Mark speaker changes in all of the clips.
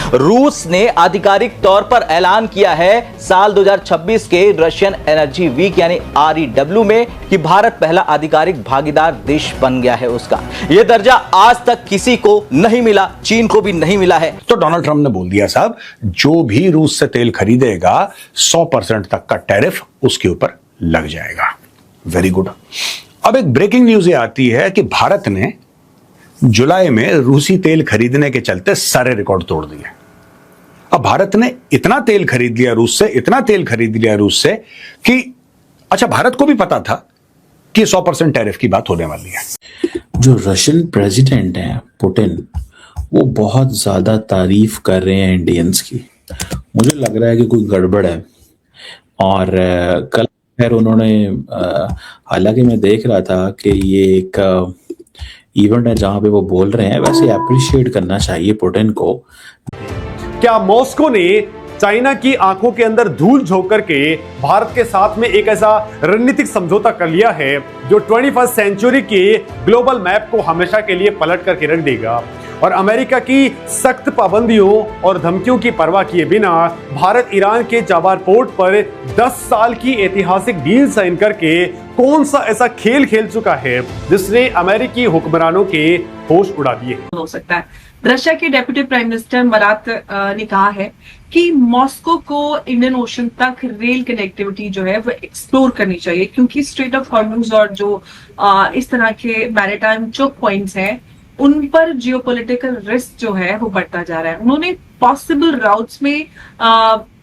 Speaker 1: रूस ने आधिकारिक तौर पर ऐलान किया है साल 2026 के रशियन एनर्जी वीक यानी REW में कि भारत पहला आधिकारिक भागीदार देश बन गया है। उसका यह दर्जा आज तक किसी को नहीं मिला, चीन को भी नहीं मिला है।
Speaker 2: तो डोनाल्ड ट्रंप ने बोल दिया साहब, जो भी रूस से तेल खरीदेगा 100% तक का टैरिफ उसके ऊपर लग जाएगा। Very good. अब एक ब्रेकिंग न्यूज ये आती है कि भारत ने जुलाई में रूसी तेल खरीदने के चलते सारे रिकॉर्ड तोड़ दिए। अब भारत ने इतना तेल खरीद लिया रूस से, इतना तेल खरीद लिया रूस से कि अच्छा, भारत को भी पता था कि 100% टैरिफ की बात होने वाली है।
Speaker 3: जो रशियन प्रेसिडेंट हैं पुतिन, वो बहुत ज्यादा तारीफ कर रहे हैं इंडियंस की। मुझे लग रहा है कि कोई गड़बड़ है। और कल खैर उन्होंने, हालांकि मैं देख रहा था कि ये एक इवेंट है जहां पे वो बोल रहे हैं, वैसे अप्रिशिएट करना चाहिए पुतिन को।
Speaker 4: क्या मॉस्को ने चाइना की आंखों के अंदर धूल झोंक करके भारत के साथ में एक ऐसा रणनीतिक समझौता कर लिया है जो 21st सेंचुरी के ग्लोबल मैप को हमेशा के लिए पलट करके रख देगा? और अमेरिका की सख्त पाबंदियों और धमकियों की परवाह किए बिना भारत ईरान के जाबार पोर्ट पर 10 साल की ऐतिहासिक डील साइन करके कौन सा ऐसा खेल खेल चुका है जिसने अमेरिकी हुक्मरानों के होश उड़ा दिए?
Speaker 5: हो सकता है। रशिया के डेप्यूटी प्राइम मिनिस्टर मरात ने कहा है कि मॉस्को को इंडियन ओशन तक रेल कनेक्टिविटी जो है वो एक्सप्लोर करनी चाहिए, क्योंकि स्ट्रेट ऑफ हॉर्मुज और जो इस तरह के मैरीटाइम चोक पॉइंट्स हैं उन पर जियोपॉलिटिकल रिस्क जो है वो बढ़ता जा रहा है। उन्होंने पॉसिबल राउट्स में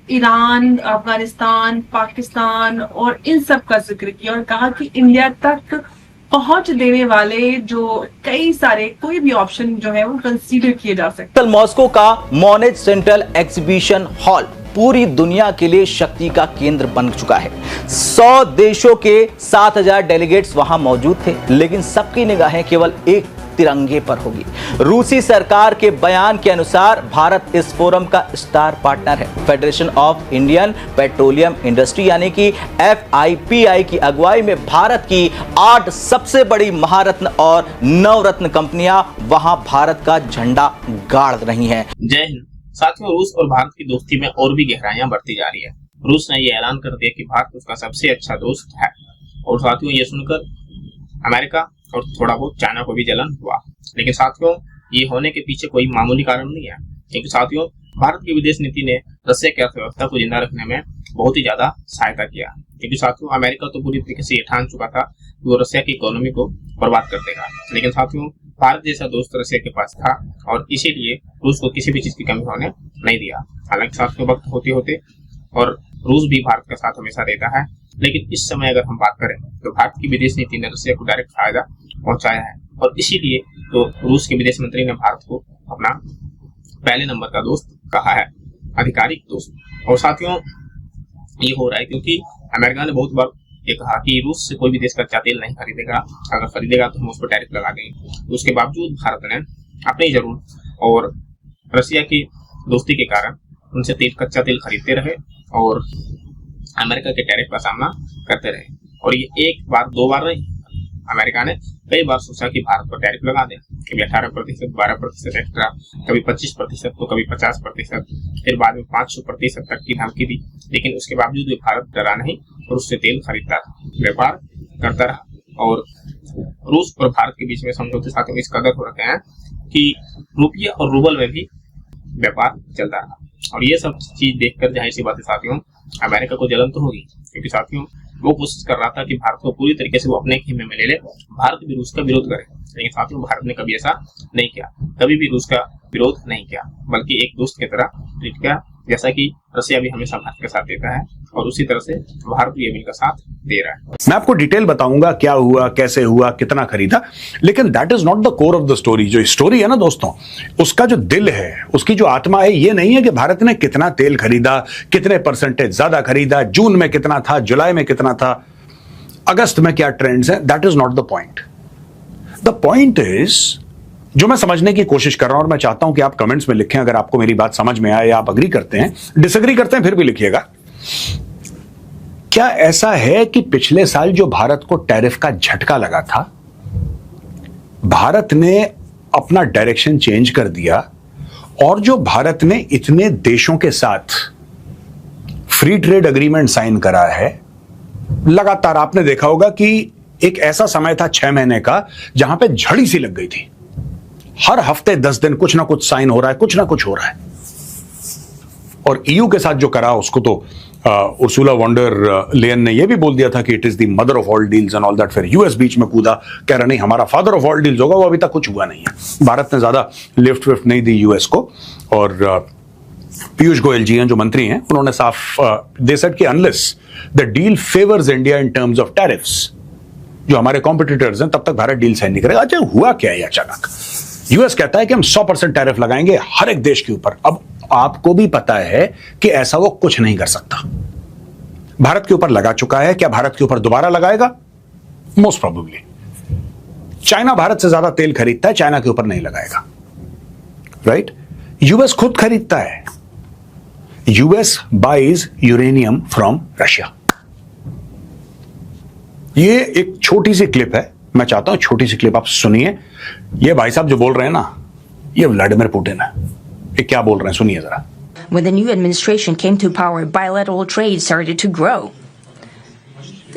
Speaker 5: ईरान, अफगानिस्तान, पाकिस्तान और इन सब का जिक्र किया और कहा कि इंडिया तक पहुंच देने वाले जो कई सारे कोई भी ऑप्शन जो है वो कंसीडर किए जा सकते हैं।
Speaker 1: मॉस्को का मोनेज सेंट्रल एग्जीबिशन हॉल पूरी दुनिया के लिए शक्ति का केंद्र बन चुका है। 100 देशों के 7000 डेलीगेट्स वहां मौजूद थे, लेकिन सबकी निगाहें केवल एक तिरंगे पर होगी। रूसी सरकार के बयान के अनुसार भारत इस फोरम का स्टार पार्टनर है। Federation of Indian petroleum industry यानी कि FIPI की अगुवाई में भारत की 8 सबसे बड़ी महारत्न और नवरत्न कंपनियां वहां भारत का झंडा गाड़ रही हैं।
Speaker 6: जय हिंद साथियों, रूस और भारत की दोस्ती में और भी गहराइयां बढ़ती जा रही है। रूस ने यह ऐलान कर दिया कि भारत उसका सबसे अच्छा दोस्त है। और साथियों, ये सुनकर अमेरिका और थोड़ा बहुत चाइना को भी जलन हुआ। लेकिन साथियों, ये होने के पीछे कोई मामूली कारण नहीं है, क्योंकि साथियों भारत की विदेश नीति ने रशिया की अर्थव्यवस्था को जिंदा रखने में बहुत ही ज्यादा सहायता किया। क्योंकि साथियों, अमेरिका तो पूरी तरीके से ये ठान चुका था कि वो रशिया की इकोनॉमी को बर्बाद कर देगा। लेकिन साथियों, भारत जैसा दोस्त रशिया के पास था और इसीलिए रूस को किसी भी चीज की कमी होने नहीं दिया। हालांकि साथियों, वक्त होते होते और रूस भी भारत का साथ हमेशा देता है, लेकिन इस समय अगर हम बात करें तो भारत की विदेश नीति ने रशिया को डायरेक्ट फायदा पहुंचाया है। और इसीलिए तो रूस के विदेश मंत्री ने भारत को अपना पहले नंबर का दोस्त कहा है, आधिकारिक दोस्त। और साथियों, ये हो रहा है क्योंकि अमेरिका ने बहुत बार ये कहा कि रूस से कोई भी देश कच्चा तेल नहीं खरीदेगा, अगर खरीदेगा तो हम उस पर टैरिफ लगा देंगे। तो उसके बावजूद भारत ने अपनी जरूरत और रशिया की दोस्ती के कारण उनसे कच्चा तेल खरीदते रहे और अमेरिका के टैरिफ का सामना करते रहे। और ये एक बार दो बार नहीं, अमेरिका ने कई बार सोचा कि भारत पर टैरिफ लगा दें, कभी 18%, 12% एक्स्ट्रा, कभी 25% तो कभी 50%, फिर बाद में 500% तक की धमकी दी। लेकिन उसके बावजूद भी भारत डरा नहीं और उससे तेल खरीदता रहा, व्यापार करता रहा। और रूस और भारत के बीच में समझौते साथियों इस कदर हो रखे हैं कि रुपये और रूबल में भी व्यापार चलता रहा। और ये सब चीज देखकर जाहिर सी बात है साथियों, अमेरिका को जलन तो होगी, क्योंकि साथियों वो कोशिश कर रहा था कि भारत को पूरी तरीके से वो अपने खेमे में ले ले, भारत भी रूस का विरोध करे। लेकिन साथियों, भारत ने कभी ऐसा नहीं किया, कभी भी रूस का विरोध नहीं किया, बल्कि एक दोस्त की तरह ट्रीट किया, जैसा कि रशिया भी हमेशा भारत के साथ देता है और उसी तरह से भारत भी अमेरिका का साथ दे रहा है।
Speaker 2: मैं आपको डिटेल बताऊंगा क्या हुआ, कैसे हुआ, कितना खरीदा, लेकिन that is not the core of the story. जो स्टोरी है ना दोस्तों, उसका जो दिल है, उसकी जो आत्मा है, ये नहीं है कि भारत ने कितना तेल खरीदा, कितने परसेंटेज ज्यादा खरीदा, जून में कितना था, जुलाई में कितना था, अगस्त में क्या ट्रेंड्स हैं। That is not the point. The point is, जो मैं समझने की कोशिश कर रहा हूं और मैं चाहता हूं कि आप कमेंट्स में लिखें अगर आपको मेरी बात समझ में आए या आप अग्री करते हैं, डिसएग्री करते हैं फिर भी लिखिएगा। क्या ऐसा है कि पिछले साल जो भारत को टैरिफ का झटका लगा था, भारत ने अपना डायरेक्शन चेंज कर दिया और जो भारत ने इतने देशों के साथ फ्री ट्रेड एग्रीमेंट साइन करा है, लगातार आपने देखा होगा कि एक ऐसा समय था 6 महीने का जहां पे झड़ी सी लग गई थी। हर हफ्ते 10 दिन कुछ ना कुछ साइन हो रहा है, कुछ ना कुछ हो रहा है। और ईयू के साथ जो करा उसको तो उर्सुला वॉन्डर लेयन ने यह भी बोल दिया था कि it is the mother of all deals and all that. फिर यूएस बीच में कूदा, कह रहा नहीं हमारा फादर ऑफ ऑल डील्स होगा, वो अभी तक कुछ हुआ नहीं है। भारत ने ज्यादा लिफ्ट विफ्ट नहीं दी यूएस को। और पीयूष गोयल जी हैं जो मंत्री हैं, उन्होंने साफ दे सेड कि unless the deal favours India in terms of tariffs, जो हमारे कॉम्पिटिटर्स हैं, तब तक भारत डील साइन नहीं करेगा। अच्छा हुआ क्या है अचानक? यूएस कहता है कि हम 100% टैरिफ लगाएंगे हर एक देश के ऊपर। अब आपको भी पता है कि ऐसा वो कुछ नहीं कर सकता। भारत के ऊपर लगा चुका है, क्या भारत के ऊपर दोबारा लगाएगा? Most probably. चाइना भारत से ज्यादा तेल खरीदता है, चाइना के ऊपर नहीं लगाएगा, राइट? यूएस खुद खरीदता है। US buys uranium from Russia. ये एक छोटी सी क्लिप है, मैं चाहता हूं छोटी सी क्लिप आप सुनिए। ये भाई साहब जो बोल रहे हैं ना, ये व्लादिमीर पुतिन है। ये क्या बोल रहे हैं सुनिए जरा।
Speaker 7: When the new administration came to power, bilateral trade started to grow.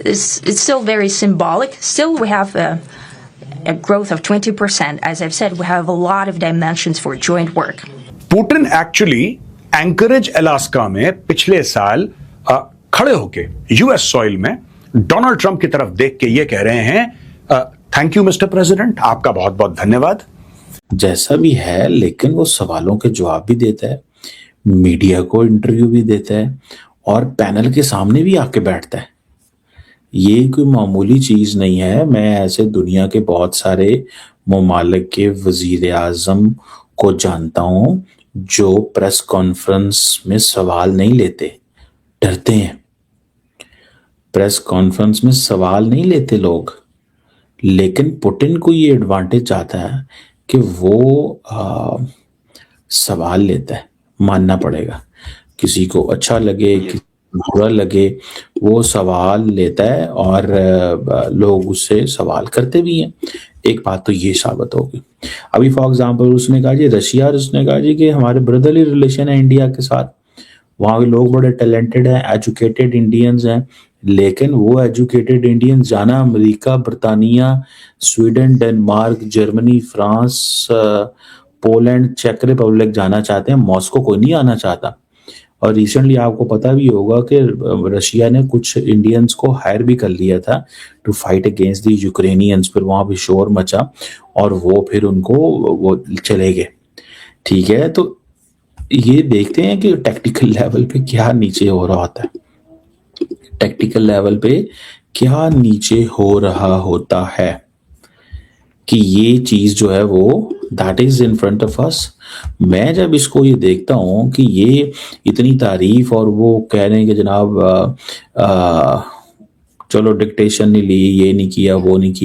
Speaker 7: It's still very symbolic. Still, we have a growth of 20%. As I've said, we have a lot of dimensions for joint work.
Speaker 2: Putin actually Anchorage Alaska में पिछले साल खड़े होके US soil में Donald Trump की तरफ देख के ये कह रहे हैं, थैंक यू मिस्टर प्रेसिडेंट, आपका बहुत बहुत धन्यवाद।
Speaker 3: जैसा भी है, लेकिन वो सवालों के जवाब भी देता है, मीडिया को इंटरव्यू भी देता है और पैनल के सामने भी आके बैठता है। ये कोई मामूली चीज नहीं है। मैं ऐसे दुनिया के बहुत सारे ममालिक के वजीर आजम को जानता हूं जो प्रेस कॉन्फ्रेंस में सवाल नहीं लेते, डरते हैं। प्रेस कॉन्फ्रेंस में सवाल नहीं लेते लोग, लेकिन पुतिन को ये एडवांटेज आता है कि वो सवाल लेता है। मानना पड़ेगा, किसी को अच्छा लगे किसी को बुरा लगे, वो सवाल लेता है और लोग उससे सवाल करते भी हैं। एक बात तो ये साबित होगी। अभी फॉर एग्जांपल उसने कहा जी रशिया, उसने कहा जी कि हमारे ब्रदरली रिलेशन है इंडिया के साथ, वहाँ के लोग बड़े टैलेंटेड हैं, एजुकेटेड इंडियंस हैं, लेकिन वो एजुकेटेड इंडियंस जाना अमेरिका, बरतानिया, Sweden, Denmark, Germany, France, Poland, चेक रिपब्लिक जाना चाहते हैं, मॉस्को कोई नहीं आना चाहता। और रिसेंटली आपको पता भी होगा कि रशिया ने कुछ इंडियंस को हायर भी कर लिया था to fight against the Ukrainians. फिर वहां भी शोर मचा और वो फिर उनको वो चले गए। ठीक है, तो ये देखते हैं कि टैक्टिकल लेवल पे क्या नीचे हो रहा होता है, टैक्टिकल लेवल पे क्या नीचे हो रहा होता है, कि ये चीज जो है वो that is in front of us. मैं जब इसको ये देखता हूं कि ये इतनी तारीफ और वो कह रहे हैं कि जनाब चलो डिक्टेशन नहीं ली, ये नहीं किया, वो नहीं किया,